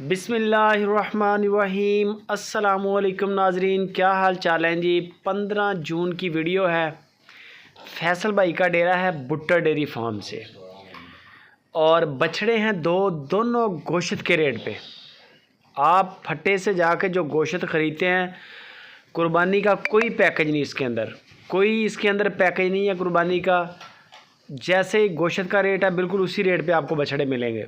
बिस्मिल्लाहिर्रहमानिर्रहीम। अस्सलामुअलैकुम नाजरीन, क्या हाल चाल हैं जी। 15 जून की वीडियो है। फैसल भाई का डेरा है भुट्टा डेयरी फार्म से और बछड़े हैं दोनों गोश्त के रेट पे। आप फट्टे से जाके जो गोश्त ख़रीदते हैं, कुर्बानी का कोई पैकेज नहीं इसके अंदर, कोई इसके अंदर पैकेज नहीं है कुर्बानी का। जैसे ही गोश्त का रेट है बिल्कुल उसी रेट पे आपको बछड़े मिलेंगे।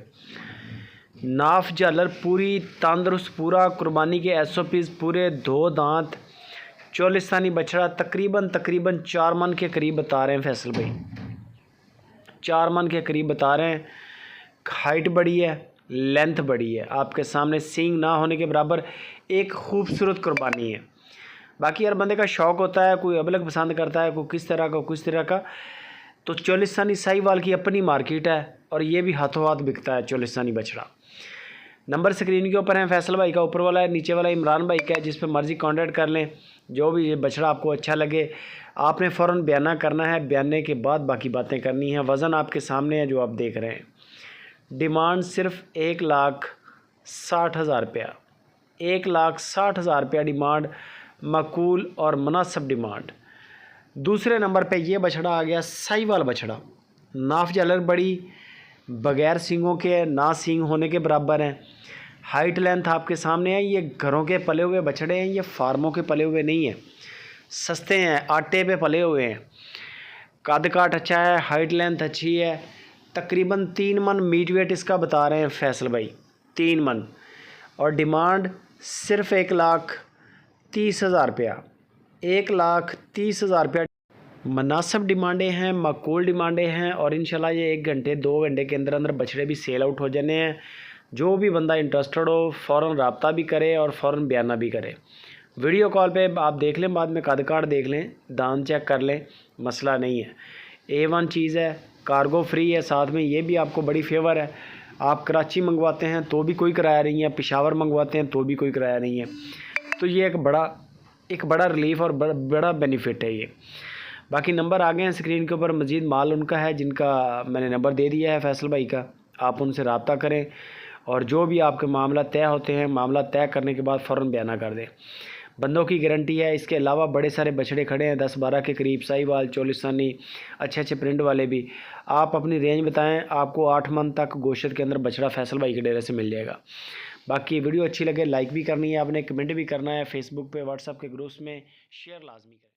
नाफ झालर पूरी तंदुरुस्त, पूरा कुर्बानी के SOPs पूरे, 2 दांत, चोलिस्तानी बछड़ा तकरीबन 4 मन के करीब बता रहे हैं फैसल भाई, 4 मन के करीब बता रहे हैं। हाइट बड़ी है, लेंथ बड़ी है, आपके सामने सींग ना होने के बराबर एक खूबसूरत कुर्बानी है। बाकी हर बंदे का शौक़ होता है, कोई अबलग पसंद करता है, कोई किस तरह का किस तरह का। तो चोलिस्तानी साहिवाल की अपनी मार्केट है और ये भी हाथों हाथ बिकता है चोलिस्तानी बछड़ा। नंबर स्क्रीन के ऊपर है फैसल भाई का, ऊपर वाला है, नीचे वाला इमरान भाई का है, जिस पर मर्ज़ी कांटेक्ट कर लें। जो भी ये बछड़ा आपको अच्छा लगे आपने फ़ौरन बयाना करना है, बयाने के बाद बाकी बातें करनी हैं। वज़न आपके सामने है जो आप देख रहे हैं। डिमांड सिर्फ 1,60,000 रुपया, 1,60,000 रुपया डिमांड, माकूल और मुनासिब डिमांड। दूसरे नंबर पे ये बछड़ा आ गया साहिवाल बछड़ा। नाफ झालर बड़ी, बग़ैर सींगों के, ना सींग होने के बराबर हैं। हाइट लेंथ आपके सामने है। ये घरों के पले हुए बछड़े हैं, ये फार्मों के पले हुए नहीं हैं, सस्ते हैं, आटे पे पले हुए हैं। कद काट अच्छा है, हाइट लेंथ अच्छी है। तकरीबन 3 मन मीट वेट इसका बता रहे हैं फैसल भाई, 3 मन। और डिमांड सिर्फ 1,30,000 रुपया, 1,30,000 रुपया मुनासिब डिमांडें हैं, माकूल डिमांडें हैं। और इंशाल्लाह ये 1 घंटे 2 घंटे के अंदर अंदर बछड़े भी सेल आउट हो जाने हैं। जो भी बंदा इंटरेस्टेड हो फ़ौरन रब्ता भी करे और फ़ौरन बयाना भी करे। वीडियो कॉल पे आप देख लें, बाद में कद काट देख लें, दान चेक कर लें, मसला नहीं है। A1 चीज़ है, कार्गो फ्री है, साथ में ये भी आपको बड़ी फेवर है। आप कराची मंगवाते हैं तो भी कोई किराया नहीं है, पेशावर मंगवाते हैं तो भी कोई किराया नहीं है। तो ये एक बड़ा रिलीफ़ और बड़ा बेनिफिट है ये। बाकी नंबर आ गए हैं स्क्रीन के ऊपर, मज़ीद माल उनका है जिनका मैंने नंबर दे दिया है फैसल भाई का। आप उनसे रब्ता करें और जो भी आपके मामला तय होते हैं, मामला तय करने के बाद फ़ौरन बयाना कर दें। बंदों की गारंटी है। इसके अलावा बड़े सारे बछड़े खड़े हैं, 10-12 के करीब, साहिवाल, चोलिस्तानी, अच्छे प्रिंट वाले भी। आप अपनी रेंज बताएं, आपको 8 मन तक गोश्त के अंदर बछड़ा फैसल भाई के डेरे से मिल जाएगा। बाकी वीडियो अच्छी लगे लाइक भी करनी है आपने, कमेंट भी करना है, फेसबुक पे, व्हाट्सएप के ग्रुप्स में शेयर लाजमी करें।